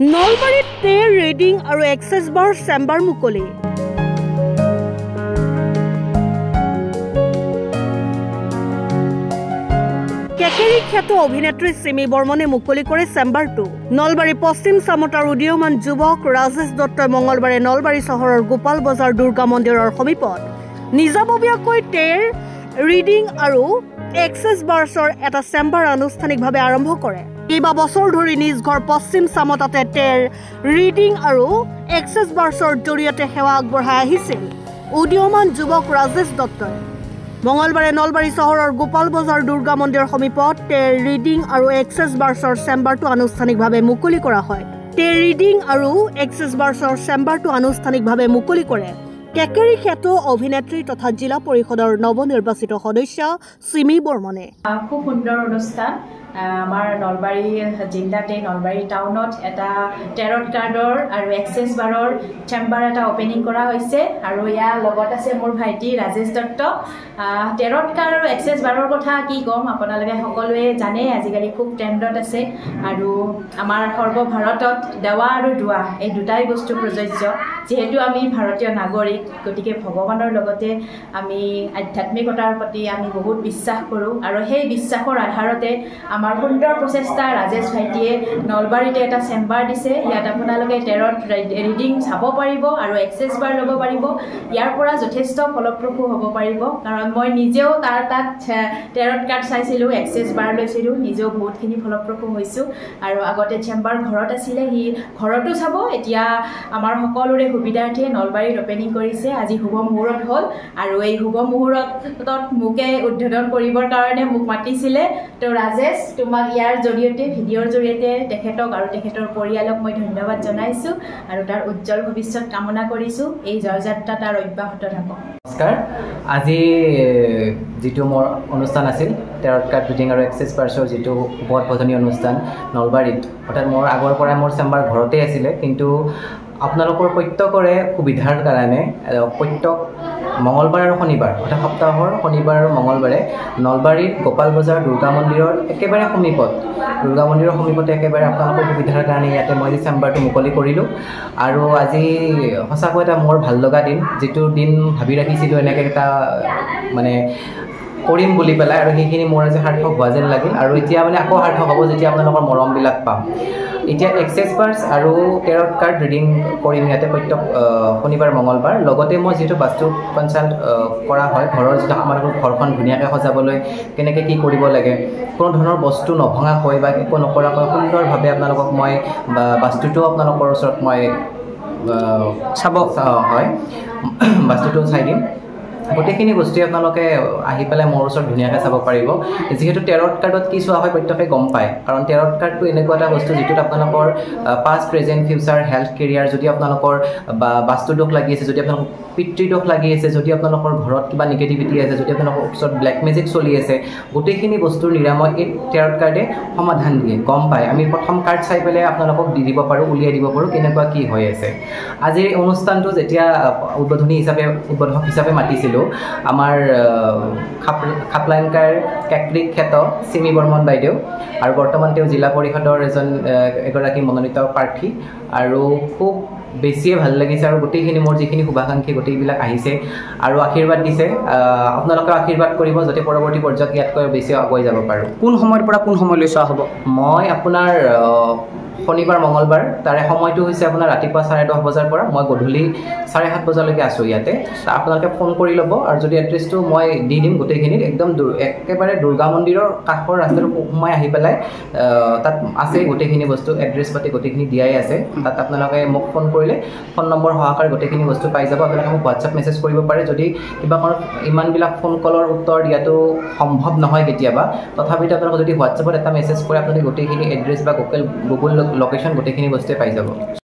নলবাৰীত টেৰ ৰিডিং আৰু এক্সেছ বাৰ চেম্বাৰ মুকলি। কেকেৰি খ্যাত অভিনেত্ৰী সিমি বৰ্মনে মুকলি কৰে চেম্বাৰটো। নলবাৰী পশ্চিম চামতাৰ উদীয়মান যুৱক ৰাজেশ দত্তই মঙলবাৰে নলবাৰী চহৰৰ গোপাল বজাৰ দুৰ্গা মন্দিৰৰ সমীপত নিজাববীয়াকৈ টেৰ ৰিডিং আৰু এক্সেছ বাৰ্ছৰ এটা চেম্বাৰ আনুষ্ঠানিকভাৱে আৰম্ভ কৰে। কেইবা বছৰ ধৰি নিজ ঘৰ পশ্চিম চামতাতে টেৰ ৰিডিং আৰু এক্সেছ বাৰ্ছৰ জৰিয়তে সেৱা আগবঢ়াই আহিছিল উদীয়মান যুৱক ৰাজেশ দত্তই। মঙলবাৰে নলবাৰী চহৰৰ গোপাল বজাৰ দুৰ্গা মন্দিৰৰ সমীপত টেৰ ৰিডিং আৰু এক্সেছ বাৰ্ছৰ চেম্বাৰটো আনুষ্ঠানিকভাৱে মুকলি কৰা হয়। টেৰ ৰিডিং আৰু এক্সেছ বাৰ্ছৰ চেম্বাৰটো আনুষ্ঠানিকভাৱে মুকলি কৰে কেকেৰি খ্যাত অভিনেত্ৰী তথা জিলা পৰিষদৰ নৱনিৰ্বাচিত সদস্য সিমি বৰ্মনে। খুব সুন্দৰ অনুষ্ঠান। আমাৰ নলবাৰী জিলাতে নলবাৰী টাউনত এটা টেৰট কাৰ্ডৰ আৰু এক্সেছ বাৰৰ চেম্বাৰ এটা অপেনিং কৰা হৈছে আৰু ইয়াৰ লগত আছে মোৰ ভাইটি ৰাজেশ দত্ত। টেৰট কাৰ্ড আৰু এক্সেছ বাৰৰ কথা কি ক'ম, আপোনালোকে সকলোৱে জানে আজিকালি খুব ট্ৰেণ্ডত আছে আৰু আমাৰ সৰ্বভাৰতত দেৱা আৰু দোৱা এই দুটাই বস্তু প্ৰযোজ্য। যিহেতু আমি ভাৰতীয় নাগৰিক, গতিকে ভগৱানৰ লগতে আমি আধ্যাত্মিকতাৰ প্ৰতি আমি বহুত বিশ্বাস কৰোঁ আৰু সেই বিশ্বাসৰ আধাৰতে আমাৰ সুন্দৰ প্ৰচেষ্টা ৰাজেশ ভাইটিয়ে নলবাৰীতে এটা চেম্বাৰ দিছে। ইয়াত আপোনালোকে টেৰট ৰিডিং চাব পাৰিব আৰু এক্সেছ বাৰ ল'ব পাৰিব। ইয়াৰ পৰা যথেষ্ট ফলপ্ৰসূ হ'ব পাৰিব, কাৰণ মই নিজেও তাত টেৰট কাৰ্ড চাইছিলোঁ, এক্সেছ বাৰ লৈছিলোঁ, নিজেও বহুতখিনি ফলপ্ৰসূ হৈছোঁ। আৰু আগতে চেম্বাৰ ঘৰত আছিলে, সি ঘৰতো চাব। এতিয়া আমাৰ সকলোৰে সুবিধাৰ্থে নলবাৰীত অপেনিং কৰিছে। আজি শুভ মুহূৰ্ত হ'ল আৰু এই শুভ মুহূৰ্তত মোকে উদ্বোধন কৰিবৰ কাৰণে মোক মাতিছিলে। তো ৰাজেশ, তোমাক ইয়াৰ জৰিয়তে ভিডিঅ'ৰ জৰিয়তে তেখেতক আৰু তেখেতৰ পৰিয়ালক মই ধন্যবাদ জনাইছোঁ আৰু তাৰ উজ্জ্বল ভৱিষ্যত কামনা কৰিছোঁ। এই জয়যাত্ৰা তাৰ অব্যাহত থাকক। নমস্কাৰ। আজি যিটো মোৰ অনুষ্ঠান আছিল টেৰট কাৰ্ড ৰিডিং আৰু এক্সেছ বাৰ্ছৰ যিটো উদ্বোধনী অনুষ্ঠান নলবাৰীত, অৰ্থাৎ মোৰ আগৰ পৰাই মোৰ চেম্বাৰ ঘৰতে আছিলে, কিন্তু আপোনালোকৰ প্ৰত্যেকৰে সুবিধাৰ কাৰণে প্ৰত্যেক মঙলবাৰ আৰু শনিবাৰ, অৰ্থাৎ সপ্তাহৰ শনিবাৰ আৰু মঙলবাৰে নলবাৰীত গোপাল বজাৰ দুৰ্গা মন্দিৰৰ একেবাৰে সমীপতে একেবাৰে আপোনালোকৰ সুবিধাৰ কাৰণে ইয়াতে মই চেম্বাৰটো মুকলি কৰিলোঁ। আৰু আজি সঁচাকৈ এটা মোৰ ভাল লগা দিন, যিটো দিন ভাবি ৰাখিছিলোঁ এনেকৈ এটা মানে কৰিম বুলি পেলাই, আৰু সেইখিনি মোৰ আজি সাৰ্থক হোৱা যেন লাগিল। আৰু এতিয়া মানে আকৌ সাৰ্থক হ'ব যেতিয়া আপোনালোকৰ মৰমবিলাক পাম। এতিয়া এক্সেছ বাৰ্ছ আৰু টেৰট কাৰ্ড ৰিডিং কৰিম ইয়াতে প্ৰত্যেক শনিবাৰ মঙলবাৰ। লগতে মই যিটো বাস্তু কনচাল্ট কৰা হয়, ঘৰৰ যিটো আপোনালোকৰ ঘৰখন ধুনীয়াকৈ সজাবলৈ কেনেকৈ কি কৰিব লাগে, কোনো ধৰণৰ বস্তু নভঙাকৈ বা একো নকৰাকৈ সুন্দৰভাৱে আপোনালোকক মই বাস্তুটোও আপোনালোকৰ ওচৰত মই চাব হয়, বাস্তুটো চাই দিম। গোটেইখিনি বস্তুৱে আপোনালোকে আহি পেলাই মোৰ ওচৰত ধুনীয়াকৈ চাব পাৰিব। যিহেতু টেৰট কাৰ্ডত কি চোৱা হয় প্ৰত্যেকে গম পায়, কাৰণ টেৰট কাৰ্ডটো এনেকুৱা এটা বস্তু যিটোত আপোনালোকৰ past, present, future, health, career, যদি আপোনালোকৰ বা বাস্তু দোষ লাগি আছে, যদি আপোনালোকৰ পিতৃদোষ লাগি আছে, যদি আপোনালোকৰ ঘৰত কিবা নিগেটিভিটি আছে, যদি আপোনালোকৰ ওচৰত ব্লেক মেজিক চলি আছে, গোটেইখিনি বস্তুৰ নিৰাময় এই টেৰট কাৰ্ডে সমাধান দিয়ে, গম পায়। আমি প্ৰথম কাৰ্ড চাই পেলাই আপোনালোকক দি দিব পাৰোঁ, উলিয়াই দিব পাৰোঁ কেনেকুৱা কি হৈ আছে। আজিৰ এই অনুষ্ঠানটো যেতিয়া উদ্বোধক হিচাপে মাতিছিলোঁ আমাৰ খাপলাংকাৰ কেকেৰি খ্যাত সিমি বৰ্মন বাইদেউ, আৰু বৰ্তমান তেওঁ জিলা পৰিষদৰ এগৰাকী মনোনীত প্ৰাৰ্থী, আৰু খুব বেছিয়ে ভাল লাগিছে। আৰু গোটেইখিনি মোৰ যিখিনি শুভাকাংক্ষী গোটেইবিলাক আহিছে আৰু আশীৰ্বাদ দিছে। আপোনালোকে আশীৰ্বাদ কৰিব যাতে পৰৱৰ্তী পৰ্যায়ত ইয়াতকৈ বেছি আগুৱাই যাব পাৰোঁ। কোন সময়ৰ পৰা কোন সময়লৈ চোৱা হ'ব? মই আপোনাৰ শনিবাৰ মঙলবাৰ তাৰে সময়টো হৈছে আপোনাৰ ৰাতিপুৱা 10:30 বজাৰ পৰা মই গধূলি 7:30 বজালৈকে আছোঁ ইয়াতে। আপোনালোকে ফোন কৰি ল'ব, আৰু যদি এড্ৰেছটো মই দি দিম গোটেইখিনিত, একদম একেবাৰে দুৰ্গা মন্দিৰৰ কাষৰ ৰাস্তাটো সোমাই আহি পেলাই তাত আছে গোটেইখিনি বস্তু, এড্ৰেছ পাতি গোটেইখিনি দিয়াই আছে। তাত আপোনালোকে মোক ফোন কৰিলে ফোন নম্বৰ সহকাৰে গোটেইখিনি বস্তু পাই যাব। আপোনালোকে মোক হোৱাটছআপ মেছেজ কৰিব পাৰে, যদি কিবা কাৰণত ইমানবিলাক ফোন কলৰ উত্তৰ দিয়াটো সম্ভৱ নহয় কেতিয়াবা, তথাপিতো আপোনালোকে যদি হোৱাটছআপত এটা মেছেজ কৰে আপোনালোকে গোটেইখিনি এড্ৰেছ বা গুগল লোকেশ্যন গোটেইখিনি বস্তুৱে পাই যাব।